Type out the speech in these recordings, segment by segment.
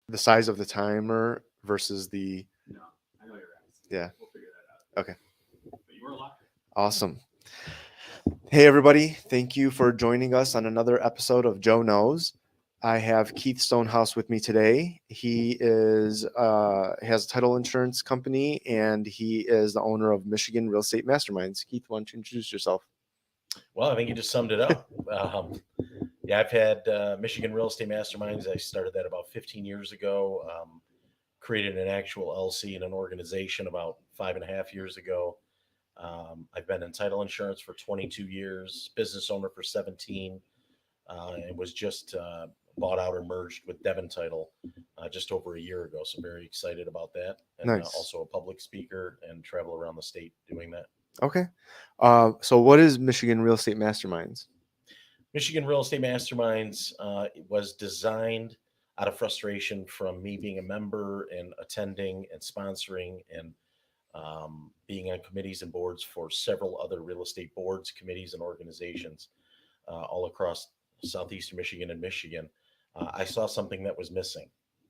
the size of the timer versus the, No, I know you're right. yeah. We'll figure that out. Okay. But you were live. Awesome. Hey, everybody. Thank you for joining us on another episode of Joe Knows. I have Keith Stonehouse with me today. He has a title insurance company, and he is the owner of Michigan Real Estate Masterminds. Keith, why don't you introduce yourself? Well, I think you just summed it up. Yeah, I've had Michigan Real Estate Masterminds. I started that about 15 years ago. Created an actual LC and an organization about 5.5 years ago. I've been in title insurance for 22 years, business owner for 17, and was just bought out or merged with Devon Title just over a year ago. So very excited about that. And Nice. also a public speaker and travel around the state doing that. Okay. So what is Michigan Real Estate Masterminds? Michigan Real Estate Masterminds was designed out of frustration from me being a member and attending and sponsoring and being on committees and boards for several other real estate boards, committees, and organizations all across southeastern Michigan and Michigan. I saw something that was missing,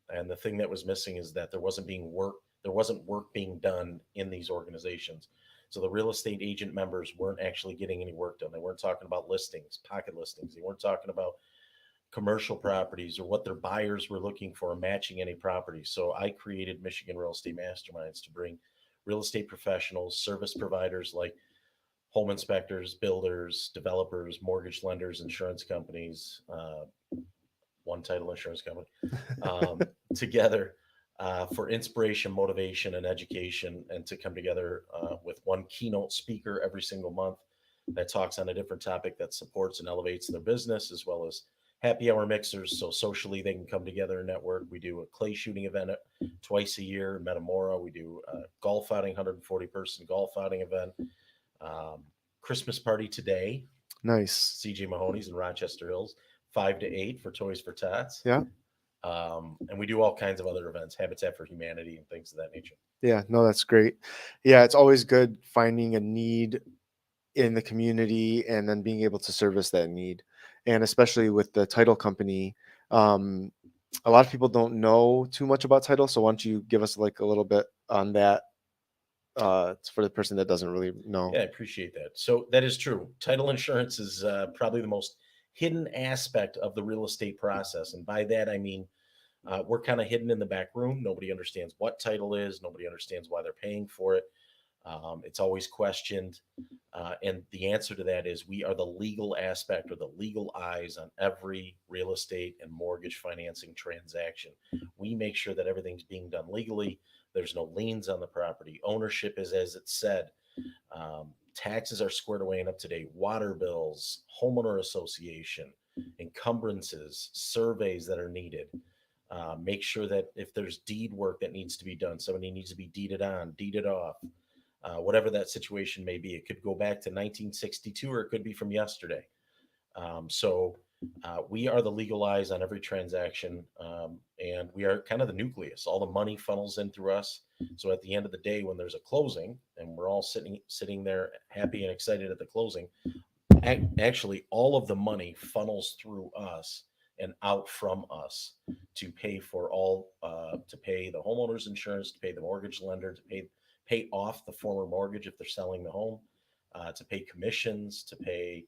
and the thing that was missing is that there wasn't work being done in these organizations. So the real estate agent members weren't actually getting any work done. They weren't talking about listings, pocket listings. They weren't talking about commercial properties or what their buyers were looking for, matching any property. So I created Michigan Real Estate Masterminds to bring real estate professionals, service providers like home inspectors, builders, developers, mortgage lenders, insurance companies, one title insurance company, together for inspiration, motivation, and education, and to come together with one keynote speaker every single month that talks on a different topic that supports and elevates their business, as well as happy hour mixers. So socially, they can come together and network. We do a clay shooting event twice a year, Metamora. We do a golf outing, 140-person golf outing event. Christmas party today, Nice. CJ Mahoney's in Rochester Hills, 5 to 8 for Toys for Tots. Yeah. And we do all kinds of other events, Habitat for Humanity and things of that nature. Yeah. No, that's great. Yeah. It's always good finding a need in the community and then being able to service that need. And especially with the title company, a lot of people don't know too much about title. So why don't you give us like a little bit on that for the person that doesn't really know? Yeah, I appreciate that. So that is true. Title insurance is probably the most hidden aspect of the real estate process. And by that, I mean, we're kind of hidden in the back room. Nobody understands what title is. Nobody understands why they're paying for it. It's always questioned. And the answer to that is we are the legal aspect or the legal eyes on every real estate and mortgage financing transaction. We make sure that everything's being done legally. There's no liens on the property. Ownership is as it said. Taxes are squared away and up to date. Water bills, homeowner association, encumbrances, surveys that are needed. Make sure that if there's deed work that needs to be done, somebody needs to be deeded on, deeded off. Whatever that situation may be. It could go back to 1962 or it could be from yesterday. So we are the legal eyes on every transaction, and we are kind of the nucleus. All the money funnels in through us. So at the end of the day, when there's a closing and we're all sitting there happy and excited at the closing, actually all of the money funnels through us and out from us to pay for to pay the homeowner's insurance, to pay the mortgage lender, to pay off the former mortgage if they're selling the home, to pay commissions, to pay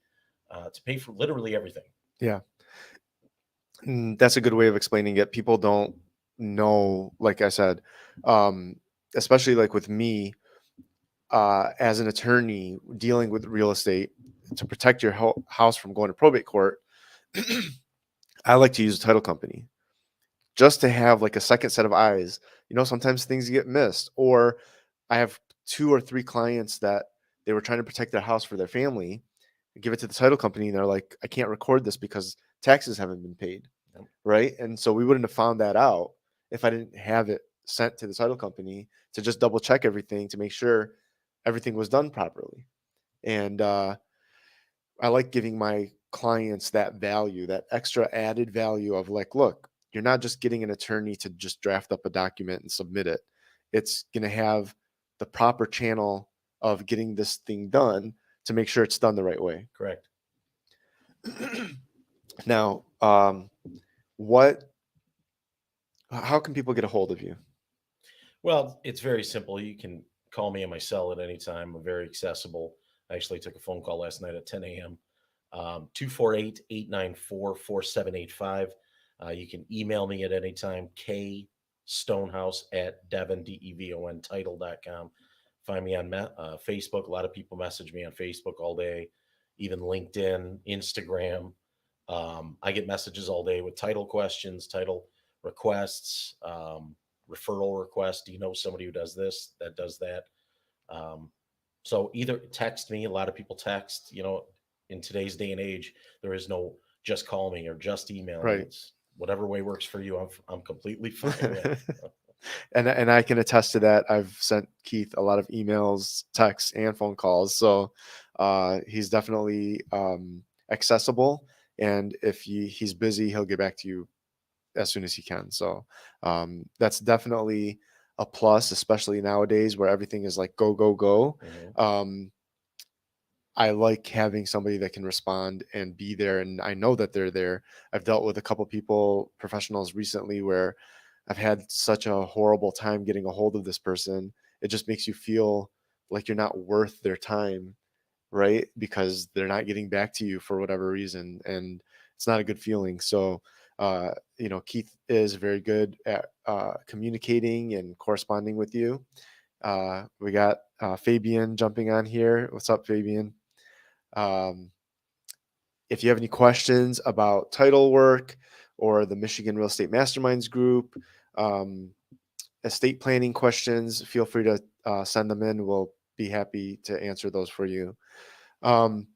for literally everything. Yeah. That's a good way of explaining it. People don't know, like I said, especially like with me, as an attorney dealing with real estate to protect your house from going to probate court. I like to use a title company just to have like a second set of eyes. Sometimes things get missed, or I have 2 or 3 clients that they were trying to protect their house for their family, give it to the title company, and they're like, I can't record this because taxes haven't been paid. Yep. Right. And so we wouldn't have found that out if I didn't have it sent to the title company to just double check everything to make sure everything was done properly. And I like giving my clients that value, that extra added value of like, look, you're not just getting an attorney to just draft up a document and submit it. It's going to have the proper channel of getting this thing done to make sure it's done the right way. Correct. Now, what How can people get a hold of you? Well, it's very simple. You can call me on my cell at any time. I'm very accessible. I actually took a phone call last night at 10 a.m. 248 You can email me at any time, Stonehouse at Devon, Devon title.com. Find me on Facebook. A lot of people message me on Facebook all day, even LinkedIn, Instagram. I get messages all day with title questions, title requests, referral requests. Do you know somebody who does this, that does that? Um, so either text me. A lot of people text. In today's day and age, there is no just call me or just email me. Right. It's whatever way works for you. I'm completely fine with. And I can attest to that. I've sent Keith a lot of emails, texts, and phone calls. So he's definitely accessible. And if he's busy, he'll get back to you as soon as he can. So that's definitely a plus, especially nowadays where everything is like go, go, go. Mhm. I like having somebody that can respond and be there. And I know that they're there. I've dealt with a couple people, professionals recently, where I've had such a horrible time getting a hold of this person. It just makes you feel like you're not worth their time, right? Because they're not getting back to you for whatever reason. And it's not a good feeling. So, Keith is very good at communicating and corresponding with you. We got Fabian jumping on here. What's up, Fabian? Um, if you have any questions about title work or the Michigan Real Estate Masterminds group, um, estate planning questions, feel free to send them in. We'll be happy to answer those for you. Um,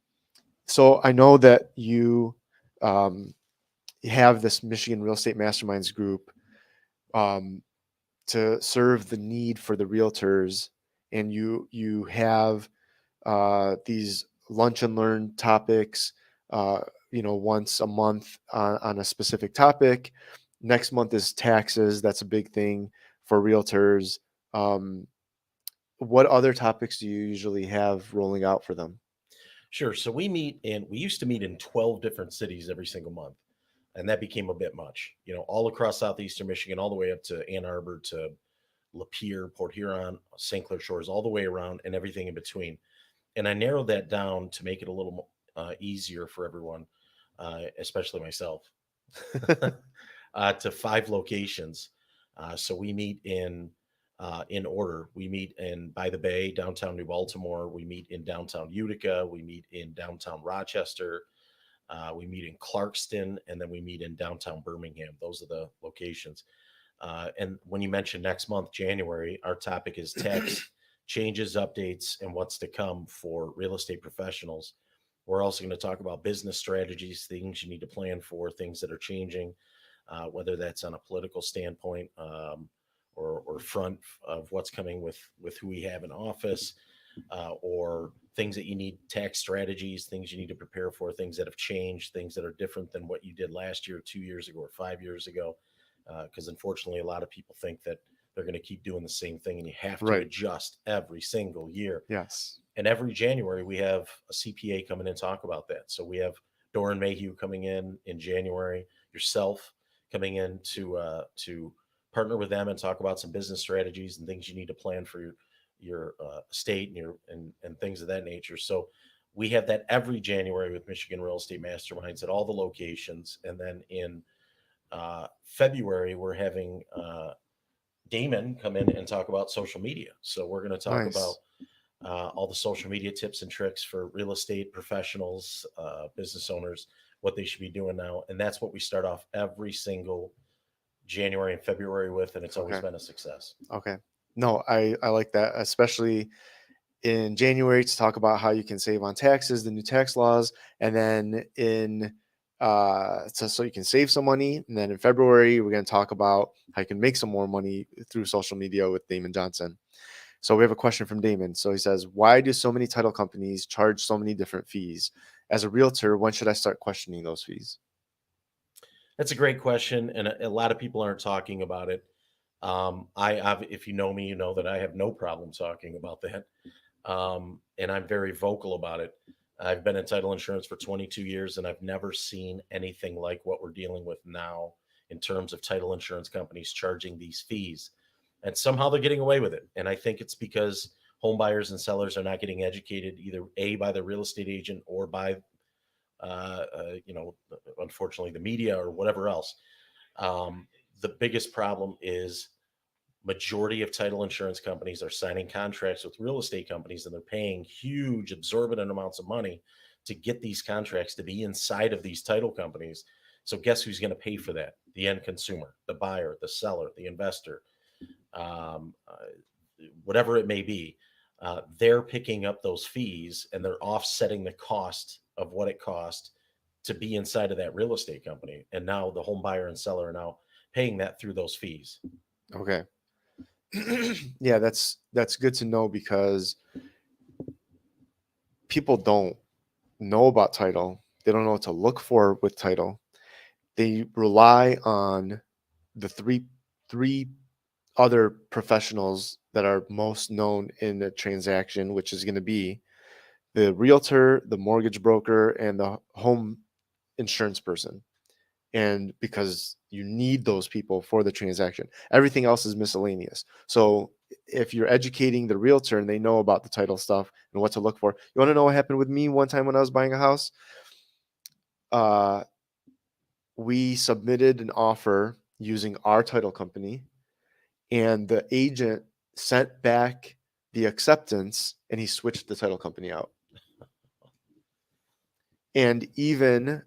so I know that um, you have this Michigan Real Estate Masterminds group um, to serve the need for the realtors, and you have these lunch and learn topics, uh, once a month on a specific topic. Next month is taxes. That's a big thing for realtors. Um, what other topics do you usually have rolling out for them? Sure. So we used to meet in 12 different cities every single month. And that became a bit much, all across southeastern Michigan, all the way up to Ann Arbor to Lapeer, Port Huron, St. Clair Shores, all the way around and everything in between. And I narrowed that down to make it a little easier for everyone, especially myself, to 5 locations. So we meet in order. We meet in by the Bay, downtown New Baltimore. We meet in downtown Utica. We meet in downtown Rochester. We meet in Clarkston, and then we meet in downtown Birmingham. Those are the locations. And when you mention next month, January, our topic is tax changes, updates, and what's to come for real estate professionals. We're also going to talk about business strategies, things you need to plan for, things that are changing, whether that's on a political standpoint or front of what's coming with who we have in office, or things that you need, tax strategies, things you need to prepare for, things that have changed, things that are different than what you did last year, 2 years ago, or 5 years ago. Because unfortunately, a lot of people think that they're going to keep doing the same thing and you have to Right. adjust every single year. Yes. And every January, we have a CPA coming in and talk about that. So we have Doran Mayhew coming in January, yourself coming in to partner with them and talk about some business strategies and things you need to plan for your state and things of that nature. So we have that every January with Michigan Real Estate Masterminds at all the locations. And then in February, we're having Damon come in and talk about social media. So we're going to talk about Nice. all the social media tips and tricks for real estate professionals, business owners, what they should be doing now. And that's what we start off every single January and February with. And it's always Okay. been a success. Okay. No, I like that, especially in January to talk about how you can save on taxes, the new tax laws, and then in so you can save some money. And then in February, we're going to talk about how you can make some more money through social media with Damon Johnson. So we have a question from Damon. So he says, why do so many title companies charge so many different fees? As a realtor, when should I start questioning those fees? That's a great question. And a lot of people aren't talking about it. If you know me, you know that I have no problem talking about that. And I'm very vocal about it. I've been in title insurance for 22 years and I've never seen anything like what we're dealing with now in terms of title insurance companies charging these fees. And somehow they're getting away with it. And I think it's because home buyers and sellers are not getting educated either A, by the real estate agent, or by, unfortunately, the media or whatever else. The biggest problem is majority of title insurance companies are signing contracts with real estate companies, and they're paying huge exorbitant amounts of money to get these contracts to be inside of these title companies. So guess who's going to pay for that? The end consumer, the buyer, the seller, the investor, um, uh, whatever it may be. They're picking up those fees, and they're offsetting the cost of what it costs to be inside of that real estate company. And now the home buyer and seller are now paying that through those fees. Okay. Yeah, that's good to know, because people don't know about title. They don't know what to look for with title. They rely on the three other professionals that are most known in the transaction, which is going to be the realtor, the mortgage broker, and the home insurance person. And because you need those people for the transaction, everything else is miscellaneous. So if you're educating the realtor and they know about the title stuff and what to look for, you want to know what happened with me one time when I was buying a house? We submitted an offer using our title company, and the agent sent back the acceptance, and he switched the title company out. And even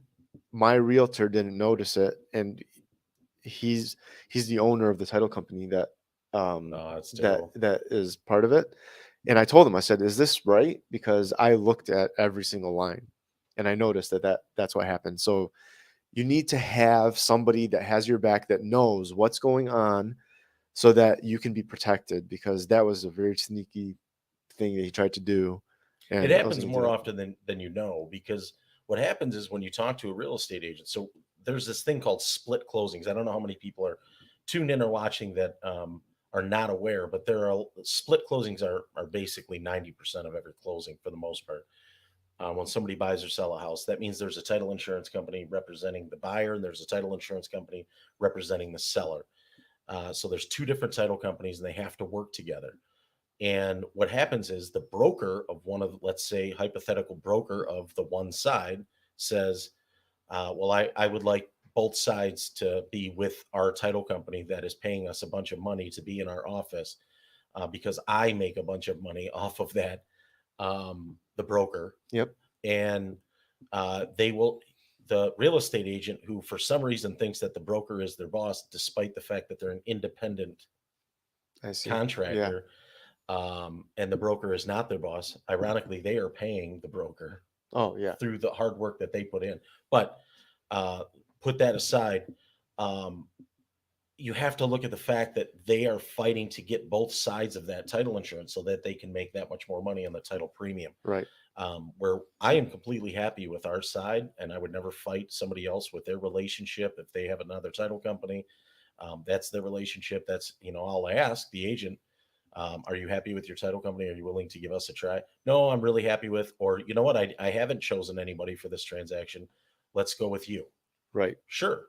my realtor didn't notice it, and he's the owner of the title company that That's terrible. that is part of it. And I told him, I said, is this right? Because I looked at every single line, and I noticed that's what happened. So you need to have somebody that has your back, that knows what's going on, so that you can be protected, because that was a very sneaky thing that he tried to do. It And I was happens going to do more that. often than you know, because what happens is when you talk to a real estate agent, so there's this thing called split closings. I don't know how many people are tuned in or watching that are not aware, but there are split closings are basically 90% of every closing for the most part. When somebody buys or sell a house, that means there's a title insurance company representing the buyer, and there's a title insurance company representing the seller. So there's two different title companies, and they have to work together. And what happens is the broker of one of, let's say, hypothetical broker of the one side says, well, I would like both sides to be with our title company that is paying us a bunch of money to be in our office, because I make a bunch of money off of that, the broker. Yep. And the real estate agent, who for some reason thinks that the broker is their boss, despite the fact that they're an independent I see. Yeah. contractor, and the broker is not their boss. Ironically, they are paying the broker Oh, yeah. through the hard work that they put in. But put that aside, you have to look at the fact that they are fighting to get both sides of that title insurance so that they can make that much more money on the title premium. Right. Where I am completely happy with our side, and I would never fight somebody else with their relationship. If they have another title company, that's their relationship. That's, I'll ask the agent, are you happy with your title company? Are you willing to give us a try? No, I'm really happy with, or you know what? I haven't chosen anybody for this transaction. Let's go with you. Right. Sure.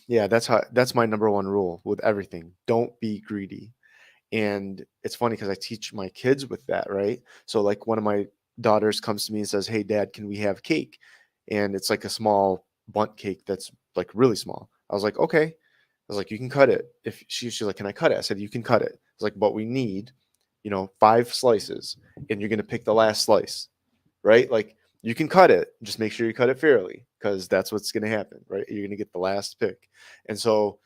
Yeah, that's my number one rule with everything. Don't be greedy. And it's funny because I teach my kids with that, right? So like one of my daughters comes to me and says, "Hey dad, can we have cake?" And it's like a small bundt cake that's like really small. I was like, "Okay." I was like, "You can cut it." If she's like, "Can I cut it?" I said, "You can cut it." It's like, "But we need, 5 slices, and you're going to pick the last slice." Right? Like, you can cut it, just make sure you cut it fairly, because that's what's going to happen, right? You're going to get the last pick. And so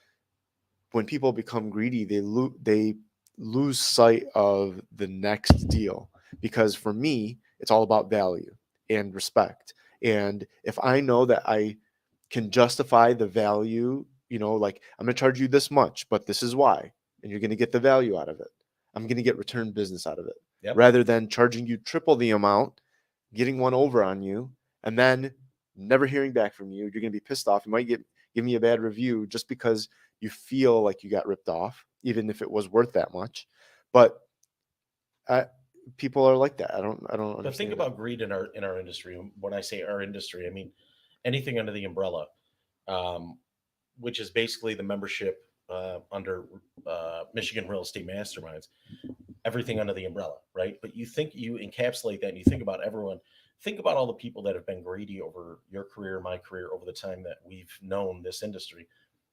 when people become greedy, they lose sight of the next deal, because for me, it's all about value and respect. And if I know that I can justify the value, like, I'm going to charge you this much, but this is why, and you're going to get the value out of it. I'm going to get return business out of it. Yep. Rather than charging you triple the amount, getting one over on you, and then never hearing back from you. You're going to be pissed off. You might give me a bad review just because you feel like you got ripped off, even if it was worth that much. But people are like that. I don't understand. But think about greed in our industry. When I say our industry, I mean anything under the umbrella. which is basically the membership under Michigan Real Estate Masterminds, everything under the umbrella, right? But you encapsulate that and you think about everyone, think about all the people that have been greedy over your career, my career, over the time that we've known this industry.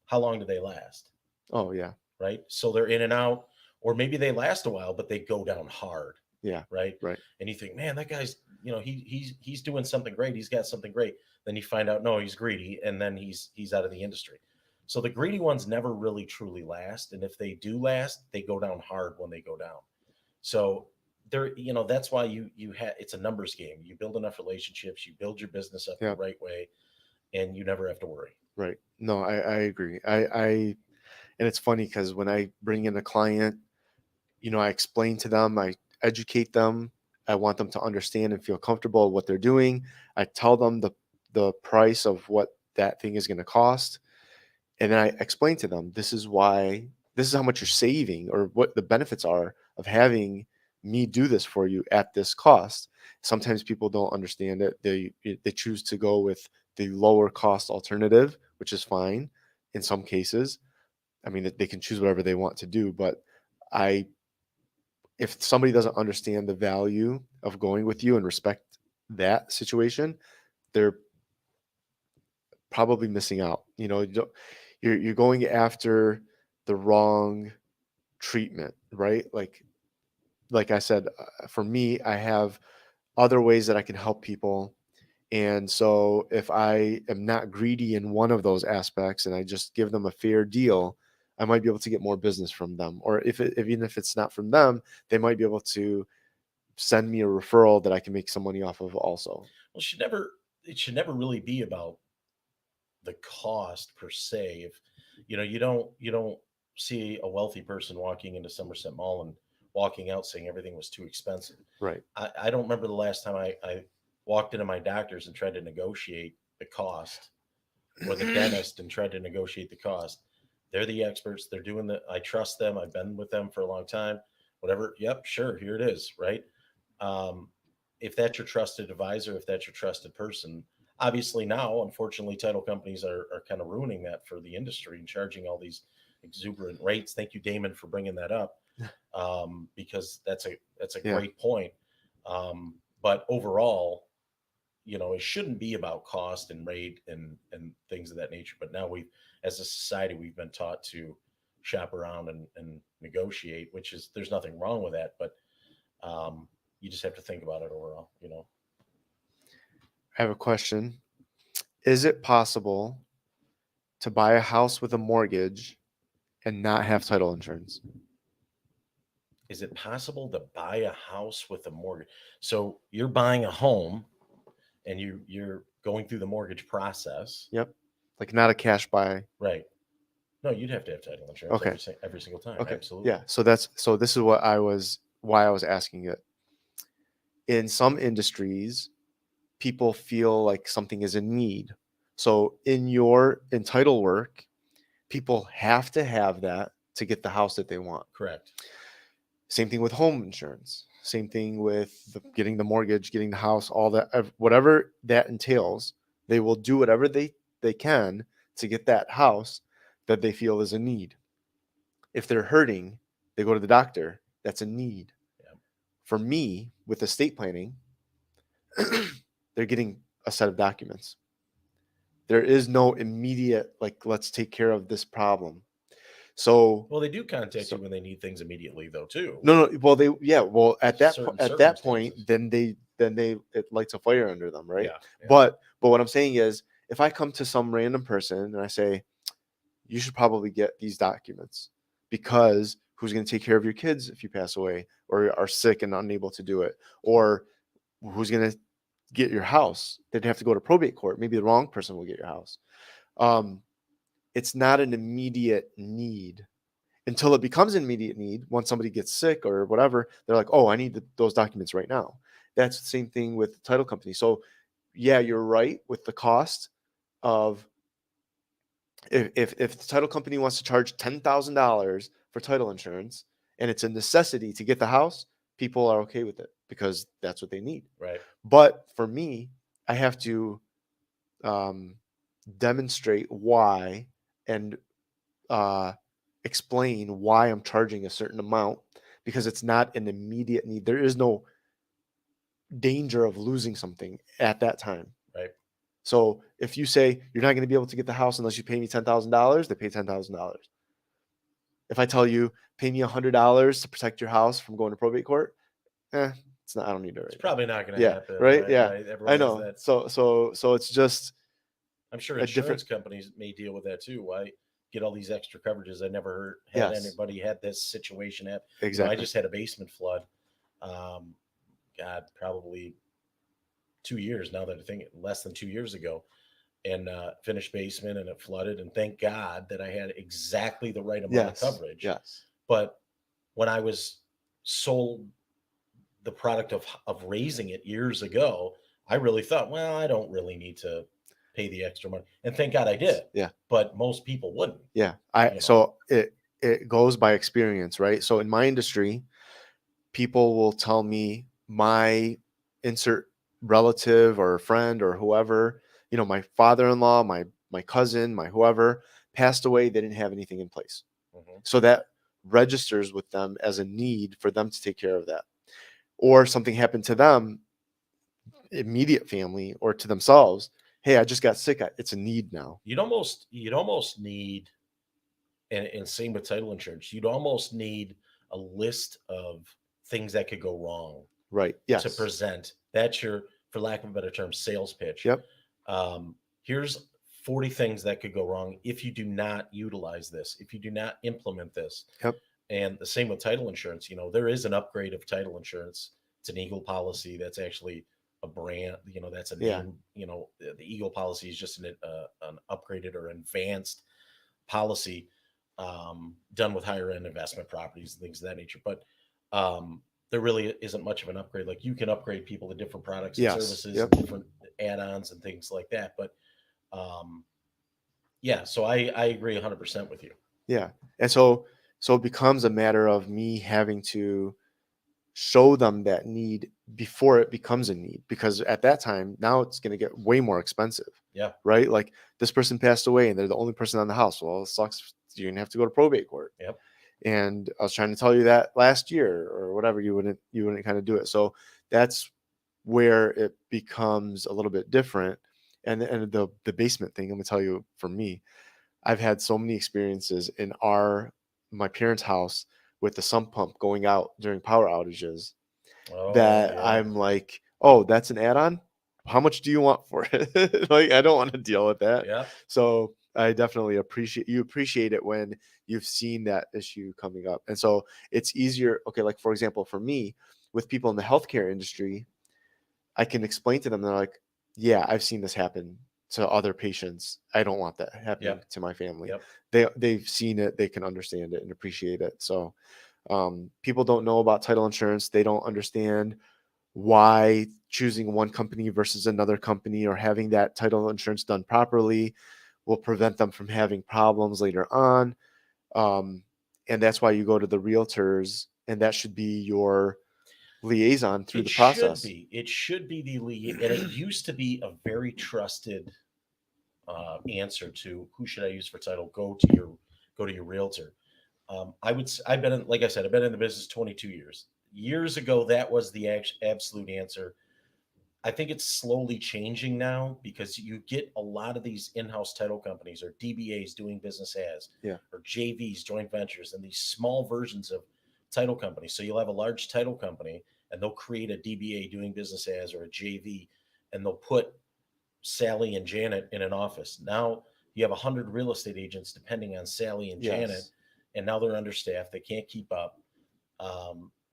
How long do they last? Oh yeah. Right? So they're in and out, or maybe they last a while, but they go down hard, Yeah. right? Right. And you think, man, that guy's, he's doing something great. He's got something great. Then you find out, no, he's greedy, and then he's out of the industry. So the greedy ones never really truly last, and if they do last, they go down hard when they go down. So there, that's why you have, it's a numbers game. You build enough relationships, you build your business up Yeah. the right way, and you never have to worry. Right. No, I agree. And it's funny because when I bring in a client, I explain to them, I educate them. I want them to understand and feel comfortable with what they're doing. I tell them the price of what that thing is going to cost. And then I explain to them, this is how much you're saving, or what the benefits are of having me do this for you at this cost. Sometimes people don't understand it. They choose to go with the lower cost alternative, which is fine in some cases. I mean, they can choose whatever they want to do, but if somebody doesn't understand the value of going with you and respect that situation, they're probably missing out. You're going after the wrong treatment, right? Like I said, for me, I have other ways that I can help people. And so if I am not greedy in one of those aspects and I just give them a fair deal, I might be able to get more business from them. Or even if it's not from them, they might be able to send me a referral that I can make some money off of also. Well, it should never really be about the cost per se. If you don't see a wealthy person walking into Somerset Mall and walking out saying everything was too expensive. Right. I don't remember the last time I walked into my doctor's and tried to negotiate the cost, or the dentist and tried to negotiate the cost. They're the experts. They're doing I trust them. I've been with them for a long time. Whatever. Yep. Sure. Here it is. Right. If that's your trusted advisor, if that's your trusted person, obviously now, unfortunately, title companies are kind of ruining that for the industry and charging all these exuberant rates. Thank you, Damon, for bringing that up, because that's a great point. But overall, it shouldn't be about cost and rate and things of that nature. But now as a society, we've been taught to shop around and negotiate, there's nothing wrong with that. But you just have to think about it overall, I have a question. Is it possible to buy a house with a mortgage and not have title insurance? Is it possible to buy a house with a mortgage? So you're buying a home and you're going through the mortgage process. Yep. Like not a cash buy. Right. No, you'd have to have title insurance Okay. every single time. Okay. Absolutely. Yeah. So this is why I was asking it. In some industries, people feel like something is a need. So in title work, people have to have that to get the house that they want. Correct. Same thing with home insurance. Same thing with getting the mortgage, getting the house, all that, whatever that entails. They will do whatever they can to get that house that they feel is a need. If they're hurting, they go to the doctor. That's a need. Yeah. For me, with estate planning, they're getting a set of documents. There is no immediate, let's take care of this problem. So, well, they do contact you when they need things immediately, though, too. No. Well, at that point, then it lights a fire under them, right? Yeah. But what I'm saying is, if I come to some random person and I say, you should probably get these documents, because who's going to take care of your kids if you pass away or are sick and unable to do it, or who's going to get your house? They'd have to go to probate court. Maybe the wrong person will get your house. It's not an immediate need. Until it becomes an immediate need, once somebody gets sick or whatever, they're like, oh, I need those documents right now. That's the same thing with the title company. So yeah, you're right with the cost of, if the title company wants to charge $10,000 for title insurance and it's a necessity to get the house, people are okay with it because that's what they need. Right. But for me, I have to demonstrate why and explain why I'm charging a certain amount, because it's not an immediate need. There is no danger of losing something at that time. Right. So if you say you're not going to be able to get the house unless you pay me $10,000, they pay $10,000. If I tell you pay me $100 to protect your house from going to probate court, it's not. I don't need it It's right now. probably not going to Yeah, happen. right. Yeah, Right. I Everyone has know. that. So it's just I'm sure a different. insurance companies may deal with that too. Why get all these extra coverages? I never had Yes, anybody had this situation. I exactly. just had a basement flood. God, probably 2 years now that I think less than 2 years ago, and finished basement, and it flooded. And thank God that I had exactly the right amount of coverage. Yes. But when I was sold the product of raising it years ago, I really thought, well, I don't really need to pay the extra money. And thank God I did. Yeah. But most people wouldn't. Yeah. You know. So it goes by experience, right? So in my industry, people will tell me my insert relative or friend or whoever, my father-in-law, my cousin, my whoever passed away, they didn't have anything in place. Mhm. So that registers with them as a need for them to take care of that. Or something happened to them, immediate family, or to themselves. Hey, I just got sick. It's a need now. You'd almost need, and same with title insurance, you'd almost need a list of things that could go wrong Right. to Yes. present. That's your, for lack of a better term, sales pitch. Yep. Here's 40 things that could go wrong if you do not utilize this, if you do not implement this. Yep. And the same with title insurance. There is an upgrade of title insurance. It's an Eagle policy. That's actually a brand. That's a name. The Eagle policy is just an upgraded or advanced policy done with higher end investment properties and things of that nature. But there really isn't much of an upgrade. Like, you can upgrade people to different products and services and different add-ons and things like that. But yeah, so I agree 100% with you. Yeah. And so it becomes a matter of me having to show them that need before it becomes a need, because at that time, now it's going to get way more expensive. Yeah. Right. Like, this person passed away and they're the only person on the house. Well, it sucks. You're going to have to go to probate court. Yep. And I was trying to tell you that last year or whatever, you wouldn't kind of do it. So that's where it becomes a little bit different. And the basement thing, I'm gonna tell you, for me, I've had so many experiences in my parents' house with the sump pump going out during power outages that yeah. I'm like, oh, that's an add-on. How much do you want for it? Like, I don't want to deal with that. Yeah. So I definitely appreciate it when you've seen that issue coming up. And so it's easier. Okay. Like, for example, for me, with people in the healthcare industry, I can explain to them. They're like, yeah, I've seen this happen to other patients. I don't want that happening to my family. Yep. They've seen it. They can understand it and appreciate it. So people don't know about title insurance. They don't understand why choosing one company versus another company, or having that title insurance done properly, will prevent them from having problems later on. And that's why you go to the realtors, and that should be your liaison through the process. It should be the liaison. And it used to be a very trusted answer to who should I use for title. Go to your realtor. I've been in, like I said, I've been in the business 22 years. Years ago, that was the absolute answer. I think it's slowly changing now, because you get a lot of these in-house title companies, or DBAs, doing business as, or JVs, joint ventures, and these small versions of title companies. So you'll have a large title company, and they'll create a DBA, doing business as, or a JV, and they'll put Sally and Janet in an office. Now you have 100 real estate agents depending on Sally and Janet, and now they're understaffed. They can't keep up.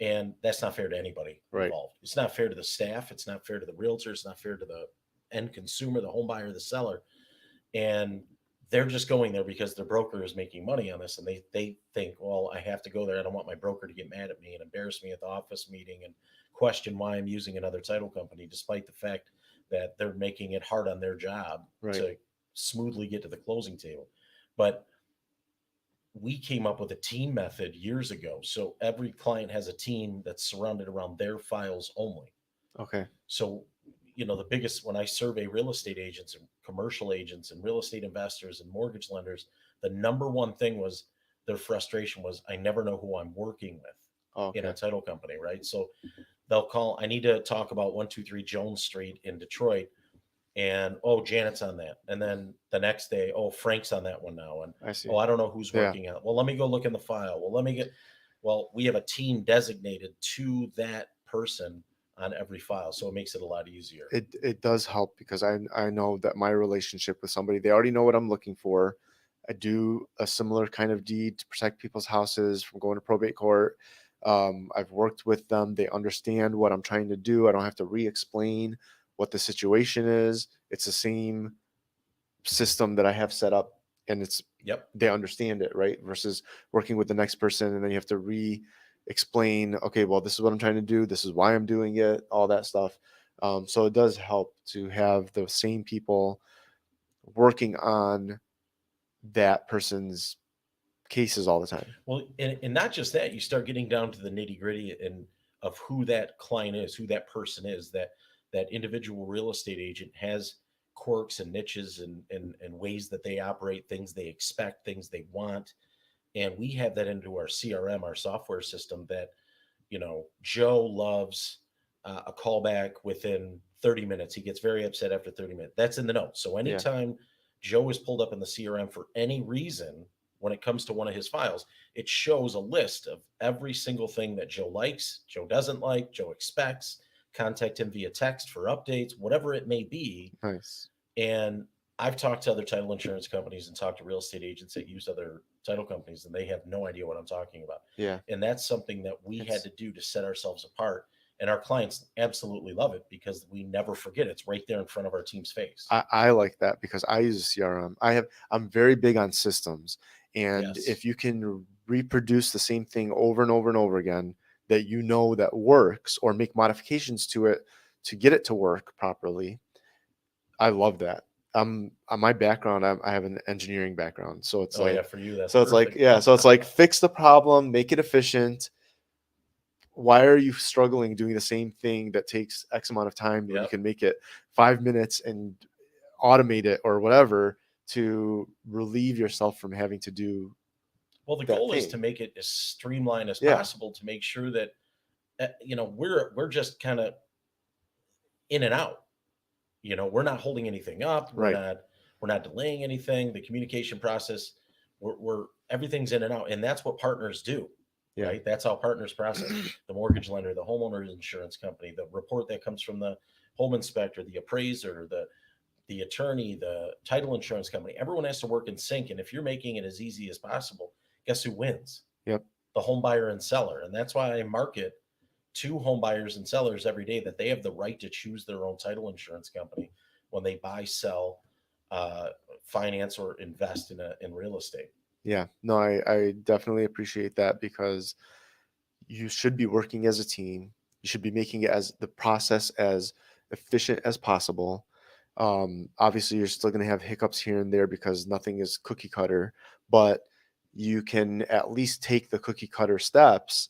And that's not fair to anybody involved. It's not fair to the staff. It's not fair to the realtor. It's not fair to the end consumer, the home buyer, the seller. And they're just going there because their broker is making money on this. And they think, well, I have to go there. I don't want my broker to get mad at me and embarrass me at the office meeting and question why I'm using another title company, despite the fact that they're making it hard on their job to smoothly get to the closing table. But we came up with a team method years ago. So every client has a team that's surrounded around their files only. Okay. So, the biggest, when I survey real estate agents and commercial agents and real estate investors and mortgage lenders, the number one thing was their frustration was, I never know who I'm working with in Okay. a title company, right? So they'll call, I need to talk about 123 Jones Street in Detroit. And oh, Janet's on that. And then the next day, oh, Frank's on that one now. And I see. oh, I don't know who's Yeah. working on it. Well, let me go look in the file. Well, we have a team designated to that person on every file. So it makes it a lot easier. It does help because I know that my relationship with somebody, they already know what I'm looking for. I do a similar kind of deed to protect people's houses from going to probate court. I've worked with them. They understand what I'm trying to do. I don't have to re-explain what the situation is. It's the same system that I have set up, and they understand it, right? Versus working with the next person and then you have to re-explain, okay, well, this is what I'm trying to do. This is why I'm doing it, all that stuff. So it does help to have the same people working on that person's cases all the time. Well, and not just that, you start getting down to the nitty gritty and of who that client is, who that person is, that individual real estate agent has quirks and niches and ways that they operate, things they expect, things they want. And we have that into our CRM, our software system that, Joe loves a callback within 30 minutes. He gets very upset after 30 minutes. That's in the notes. So anytime Joe is pulled up in the CRM for any reason, when it comes to one of his files, it shows a list of every single thing that Joe likes, Joe doesn't like, Joe expects. Contact him via text for updates, whatever it may be. Nice. And I've talked to other title insurance companies and talked to real estate agents that use other title companies, and they have no idea what I'm talking about. Yeah. And that's something that we had to do to set ourselves apart. And our clients absolutely love it because we never forget. It's right there in front of our team's face. I like that because I use a CRM. I'm very big on systems. And if you can reproduce the same thing over and over and over again that that works, or make modifications to it to get it to work properly, I love that. On my background, I have an engineering background, so it's For you, that's so it's like perfect. so it's like fix the problem, make it efficient. Why are you struggling doing the same thing that takes X amount of time when you can make it 5 minutes and automate it or whatever to relieve yourself from having to do? Well, the goal is to make it as streamlined as possible to make sure that we're just kind of in and out. We're not holding anything up. We're not delaying anything. The communication process, we're everything's in and out, and that's what partners do. Right? That's how partners process. The mortgage lender, the homeowner's insurance company, the report that comes from the home inspector, the appraiser, the attorney, the title insurance company. Everyone has to work in sync. And if you're making it as easy as possible, guess who wins? Yep. The home buyer and seller. And that's why I market to home buyers and sellers every day that they have the right to choose their own title insurance company when they buy, sell, finance, or invest in real estate. Yeah, no, I definitely appreciate that because you should be working as a team. You should be making it as the process as efficient as possible. Obviously, you're still going to have hiccups here and there because nothing is cookie cutter, but you can at least take the cookie cutter steps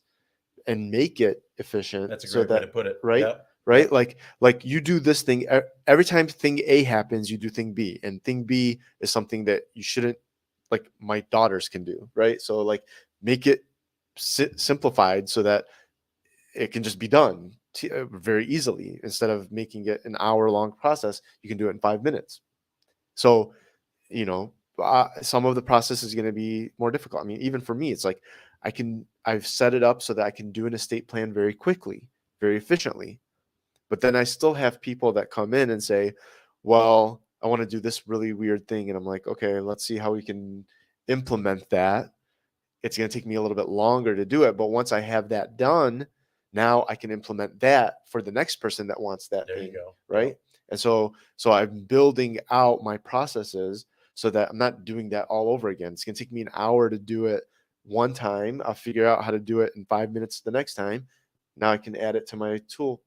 and make it efficient. That's a great way to put it. Right? Yep. Right? Yep. Like you do this thing every time thing A happens, you do thing B, and thing B is something that you shouldn't, like my daughters can do, right? So like make it simplified so that it can just be done very easily. Instead of making it an hour-long process, you can do it in 5 minutes. So, some of the process is going to be more difficult. I mean, even for me, it's like I've set it up so that I can do an estate plan very quickly, very efficiently. But then I still have people that come in and say, well, I want to do this really weird thing. And I'm like, okay, let's see how we can implement that. It's going to take me a little bit longer to do it. But once I have that done, now I can implement that for the next person that wants that thing. You go. Right. Yep. And so I'm building out my processes so that I'm not doing that all over again. It's going to take me an hour to do it one time. I'll figure out how to do it in 5 minutes the next time. Now I can add it to my tool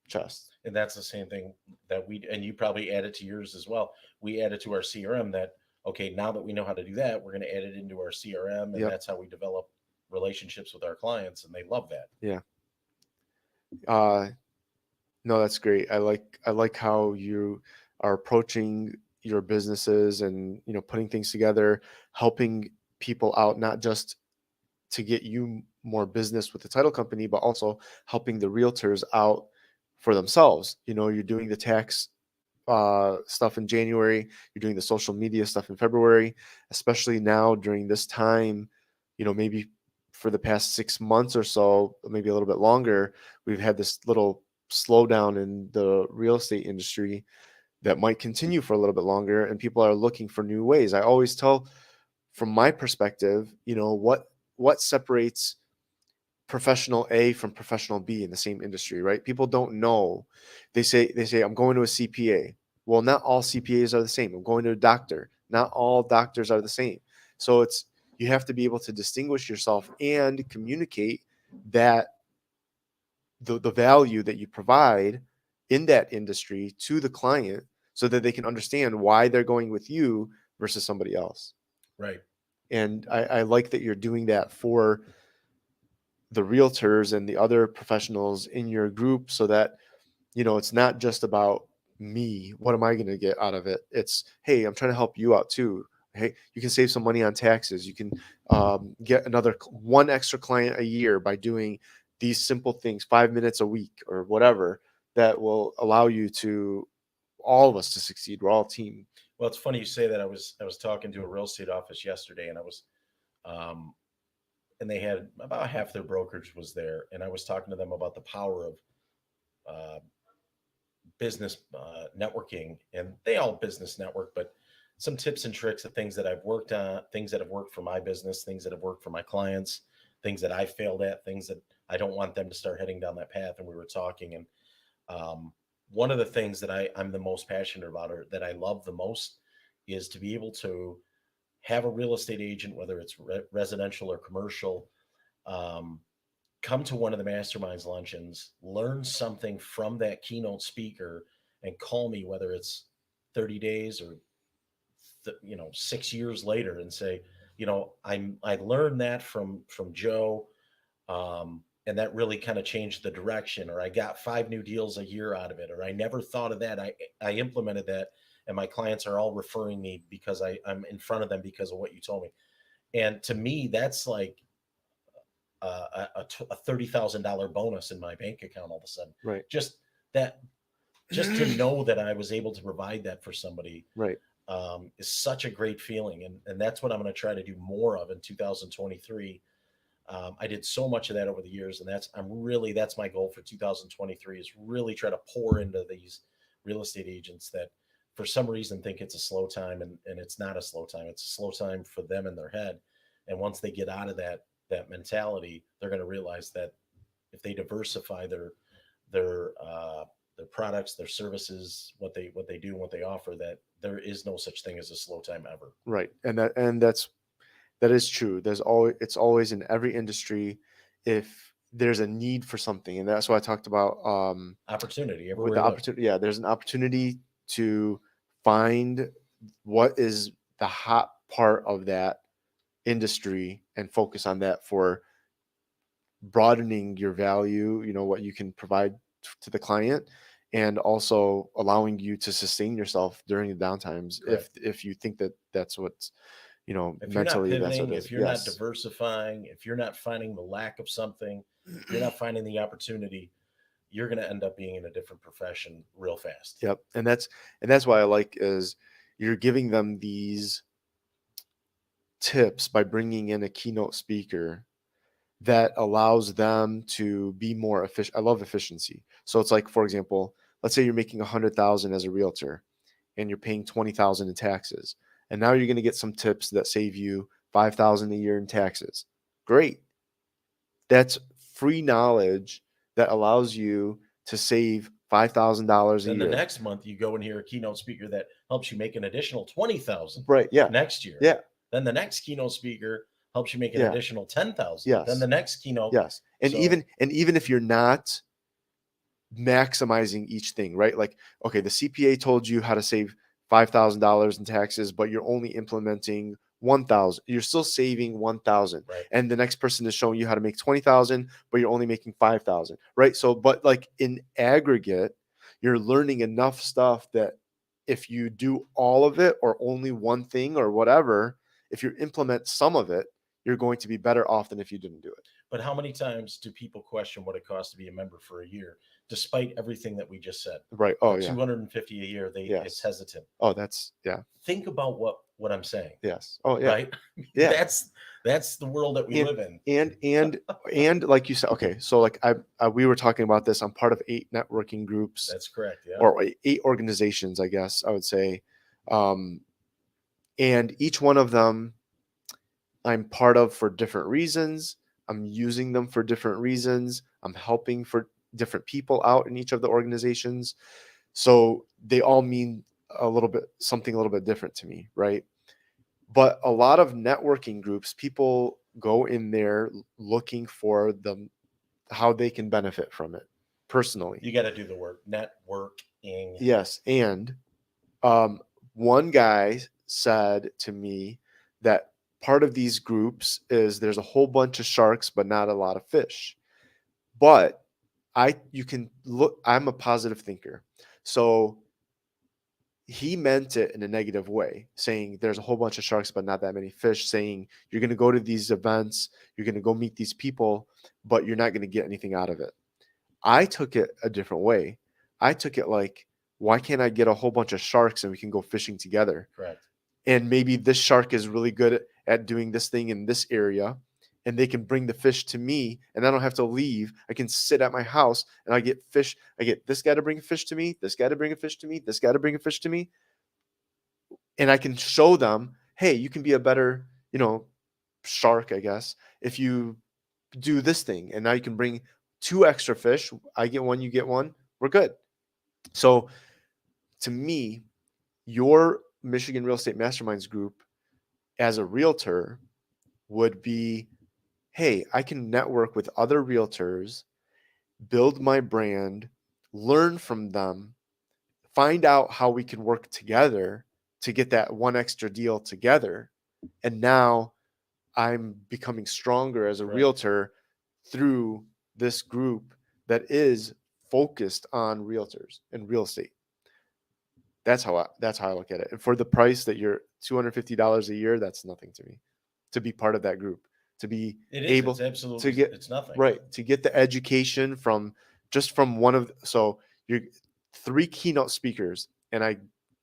chest. And that's the same thing that and you probably add it to yours as well. We add it to our CRM that, okay, now that we know how to do that, we're going to add it into our CRM. And that's how we develop relationships with our clients. And they love that. Yeah. No, that's great. I like how you are approaching your businesses and, putting things together, helping people out, not just to get you more business with the title company, but also helping the realtors out for themselves. You're doing the tax stuff in January, you're doing the social media stuff in February, especially now during this time, maybe for the past 6 months or so, maybe a little bit longer, we've had this little slowdown in the real estate industry that might continue for a little bit longer, and people are looking for new ways. I always tell, from my perspective, what separates professional A from professional B in the same industry, right? People don't know. They say I'm going to a CPA. Well, not all CPAs are the same. I'm going to a doctor. Not all doctors are the same. So you have to be able to distinguish yourself and communicate that the value that you provide in that industry to the client so that they can understand why they're going with you versus somebody else. Right. And I like that you're doing that for the realtors and the other professionals in your group so that, it's not just about me. What am I going to get out of it? It's, hey, I'm trying to help you out too. Hey, you can save some money on taxes. You can get one extra client a year by doing these simple things, 5 minutes a week or whatever, that will allow you to, all of us, to succeed. We're all a team. Well, it's funny you say that. I was talking to a real estate office yesterday, and and they had about half their brokerage was there, and I was talking to them about the power of business networking, and they all business network, but some tips and tricks of things that I've worked on, things that have worked for my business, things that have worked for my clients, things that I failed at, things that I don't want them to start heading down that path. And we were talking, and one of the things that I'm the most passionate about, or that I love the most, is to be able to have a real estate agent, whether it's residential or commercial, come to one of the masterminds luncheons, learn something from that keynote speaker, and call me, whether it's 30 days or 6 years later, and say, I learned that from Joe, and that really kind of changed the direction, or I got 5 new deals a year out of it, or I never thought of that. I implemented that, and my clients are all referring me because I'm in front of them because of what you told me. And to me, that's like a $30,000 bonus in my bank account all of a sudden. Right. Just to know that I was able to provide that for somebody, right, is such a great feeling. And that's what I'm going to try to do more of in 2023. I did so much of that over the years, and that's my goal for 2023, is really try to pour into these real estate agents that for some reason think it's a slow time, and it's not a slow time. It's a slow time for them in their head. And once they get out of that mentality, they're going to realize that if they diversify their products, their services, what they do and what they offer, that there is no such thing as a slow time ever. Right. And that is true. It's always in every industry, if there's a need for something. And that's why I talked about opportunity with the opportunity. Yeah, there's an opportunity to find what is the hot part of that industry and focus on that for broadening your value, what you can provide to the client, and also allowing you to sustain yourself during the downtimes. Correct. If you think that that's what's, if mentally, you're not pivoting, that's what it is. if you're not diversifying, if you're not finding the lack of something, if you're not finding the opportunity, you're going to end up being in a different profession real fast. Yep. And that's why I like is you're giving them these tips by bringing in a keynote speaker that allows them to be more efficient. I love efficiency. So it's like, for example, let's say you're making 100,000 as a realtor and you're paying 20,000 in taxes. And now you're going to get some tips that save you 5,000 a year in taxes. Great. That's free knowledge that allows you to save $5,000 a Then year. the next month you go and hear a keynote speaker that helps you make an additional 20,000. Right. Yeah. Next year. Yeah. Then the next keynote speaker helps you make an Yeah. additional 10,000. Yes. Then the next keynote. Yes. And So- even if you're not maximizing each thing, right? Like, okay, the CPA told you how to save $5,000 in taxes, but you're only implementing 1,000. You're still saving 1,000. Right. And the next person is showing you how to make 20,000, but you're only making 5,000, right? So, but like in aggregate, you're learning enough stuff that if you do all of it or only one thing or whatever, if you implement some of it, you're going to be better off than if you didn't do it. But how many times do people question what it costs to be a member for a year, despite everything that we just said? Right. Oh, At yeah. $250 a year, Yes. it's hesitant. Oh, that's, yeah. Think about what I'm saying. Yes. Oh, yeah. Right? Yeah. That's the world that we live in. And like you said, okay, so like we were talking about this. I'm part of 8 networking groups, That's correct. Yeah. or 8 organizations, I guess I would say. And each one of them I'm part of for different reasons. I'm using them for different reasons. I'm helping for different people out in each of the organizations. So they all mean something a little bit different to me, right? But a lot of networking groups, people go in there looking for how they can benefit from it personally. You got to do the work. Networking. Yes. And one guy said to me that part of these groups is there's a whole bunch of sharks, but not a lot of fish. But you can look, I'm a positive thinker. So he meant it in a negative way, saying there's a whole bunch of sharks, but not that many fish, saying you're going to go to these events, you're going to go meet these people, but you're not going to get anything out of it. I took it a different way. I took it like, why can't I get a whole bunch of sharks and we can go fishing together? Correct. And maybe this shark is really good at doing this thing in this area, and they can bring the fish to me, and I don't have to leave. I can sit at my house and I get fish. I get this guy to bring a fish to me, this guy to bring a fish to me, this guy to bring a fish to me. And I can show them, hey, you can be a better, shark, I guess, if you do this thing. And now you can bring 2 extra fish. I get one, you get one. We're good. So to me, your Michigan Real Estate Masterminds group as a realtor would be, hey, I can network with other realtors, build my brand, learn from them, find out how we can work together to get that one extra deal together. And now I'm becoming stronger as a realtor through this group that is focused on realtors and real estate. That's how I look at it. And for the price that you're $250 a year, that's nothing to me. To be part of that group, to be able it's absolutely, to get it's nothing. right, to get the education from one of, so you're 3 keynote speakers, and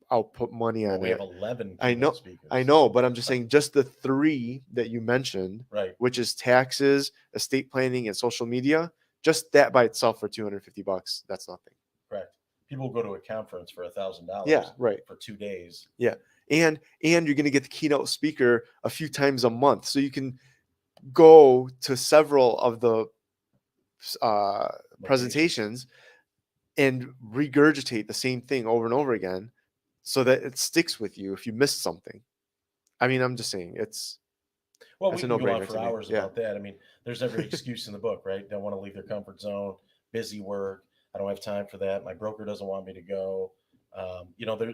I'll put money on We it. have 11 I know, speakers. I know, but I'm just saying, just the 3 that you mentioned, Right. which is taxes, estate planning, and social media. Just that by itself for $250, that's nothing. Correct. People go to a conference for $1,000. Yeah, right. For 2 days. Yeah, and you're going to get the keynote speaker a few times a month, so you can go to several of the presentations and regurgitate the same thing over and over again, so that it sticks with you if you missed something. I mean, I'm just saying Well, that's we a can go on no-brainer for to me. hours Yeah. about that. I mean, there's every excuse in the book, right? Don't want to leave their comfort zone, busy work. I don't have time for that. My broker doesn't want me to go.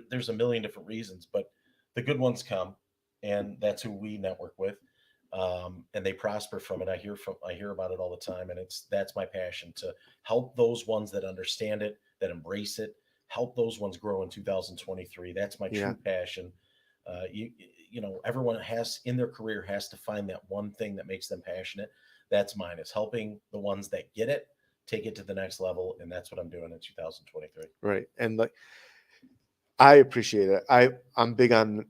There's a million different reasons, but the good ones come, and that's who we network with, and they prosper from it. I hear about it all the time, and that's my passion, to help those ones that understand it, that embrace it, help those ones grow in 2023. That's my true passion. Everyone has in their career has to find that one thing that makes them passionate. That's mine, is helping the ones that get it take it to the next level, and that's what I'm doing in 2023. Right. And like, I appreciate it. I'm big on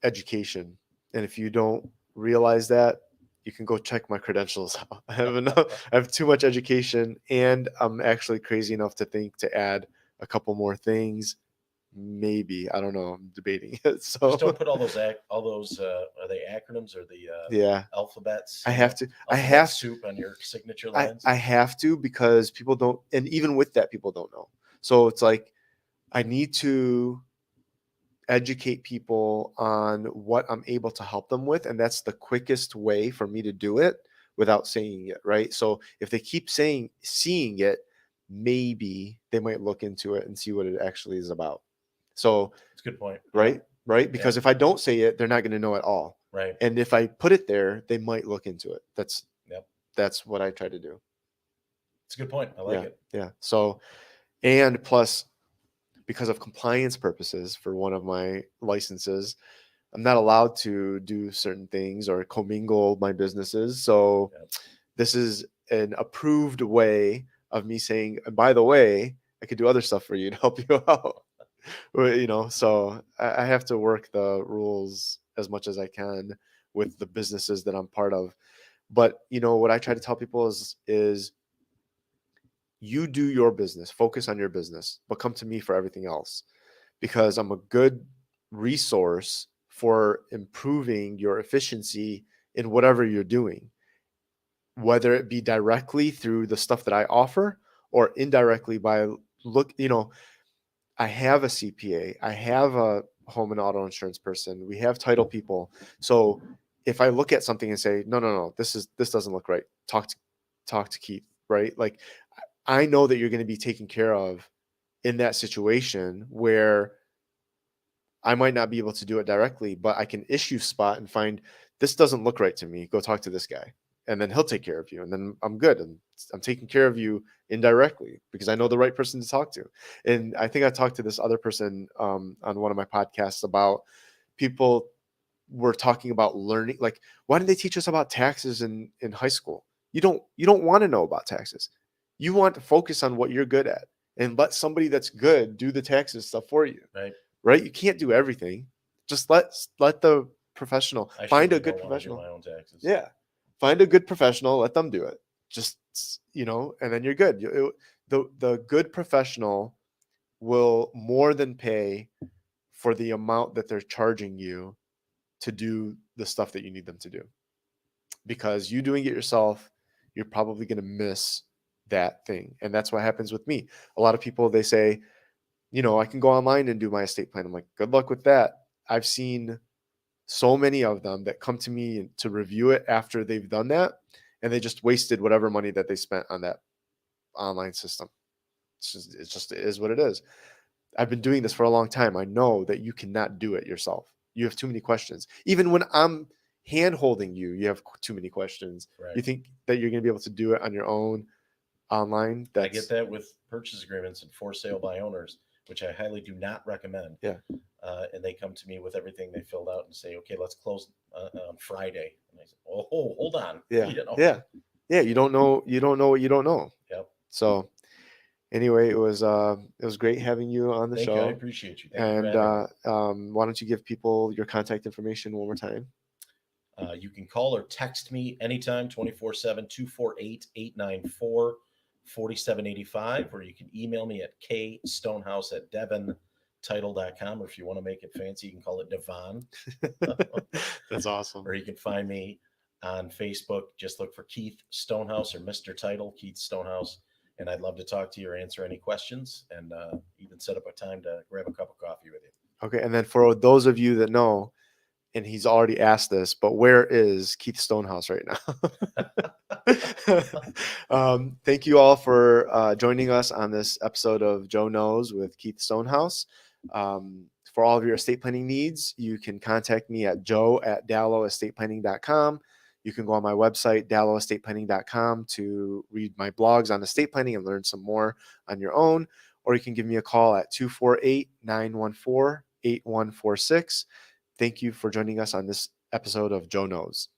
education, and if you don't realize that, you can go check my credentials out. I have too much education, and I'm actually crazy enough to think to add a couple more things. Maybe, I don't know. I'm debating it. So just don't put all those are they acronyms or the alphabets? I have to. I alphabet have soup on your signature lines. I have to, because people don't, and even with that, people don't know. So it's like, I need to educate people on what I'm able to help them with, and that's the quickest way for me to do it without saying it, right? So if they keep seeing it, maybe they might look into it and see what it actually is about. So it's a good point. Right? Right? Because if I don't say it, they're not going to know at all. Right. And if I put it there, they might look into it. That's what I try to do. It's a good point. I like it. Yeah. So, and plus, because of compliance purposes for one of my licenses, I'm not allowed to do certain things or commingle my businesses. So Yep. this is an approved way of me saying, and by the way, I could do other stuff for you to help you out. So I have to work the rules as much as I can with the businesses that I'm part of. But what I try to tell people is you do your business, focus on your business, but come to me for everything else, because I'm a good resource for improving your efficiency in whatever you're doing, whether it be directly through the stuff that I offer or indirectly by I have a CPA, I have a home and auto insurance person, we have title people. So if I look at something and say, no, this doesn't look right, talk to Keith, right? Like, I know that you're going to be taken care of in that situation where I might not be able to do it directly, but I can issue spot and find, this doesn't look right to me. Go talk to this guy, and then he'll take care of you. And then I'm good. And I'm taking care of you indirectly because I know the right person to talk to. And I think I talked to this other person on one of my podcasts about people were talking about learning. Like, why did they teach us about taxes in high school? You don't want to know about taxes. You want to focus on what you're good at and let somebody that's good do the taxes stuff for you. Right? You can't do everything. Just let the professional find a good professional. My own taxes. Yeah. Find a good professional, let them do it. Just, and then you're good. The good professional will more than pay for the amount that they're charging you to do the stuff that you need them to do. Because you doing it yourself, you're probably going to miss that thing. And that's what happens with me. A lot of people, they say, I can go online and do my estate plan. I'm like, good luck with that. I've seen so many of them that come to me to review it after they've done that, and they just wasted whatever money that they spent on that online system. It is what it is. I've been doing this for a long time. I know that you cannot do it yourself. You have too many questions. Even when I'm hand holding you, you have too many questions. Right. You think that you're going to be able to do it on your own online. I get that with purchase agreements and for sale by owners, which I highly do not recommend. Yeah. And they come to me with everything they filled out and say, okay, let's close on Friday. And I say, oh, hold on. Yeah. Yeah. You don't know what you don't know. Yep. So anyway, it was great having you on the Thank show. you. I appreciate you. Thank you for having me. Why don't you give people your contact information one more time? You can call or text me anytime, 24/7, 248-894-4785, or you can email me at kstonehouse@devontitle.com, or if you want to make it fancy, you can call it Devon. That's awesome. Or you can find me on Facebook. Just look for Keith Stonehouse or Mr. Title, Keith Stonehouse, and I'd love to talk to you or answer any questions, and even set up a time to grab a cup of coffee with you. Okay, and then for those of you that know, and he's already asked this, but where is Keith Stonehouse right now? Thank you all for joining us on this episode of Joe Knows with Keith Stonehouse. For all of your estate planning needs, you can contact me at joe@dalloestateplanning.com. You can go on my website, dalloestateplanning.com, to read my blogs on estate planning and learn some more on your own. Or you can give me a call at 248-914-8146. Thank you for joining us on this episode of Joe Knows.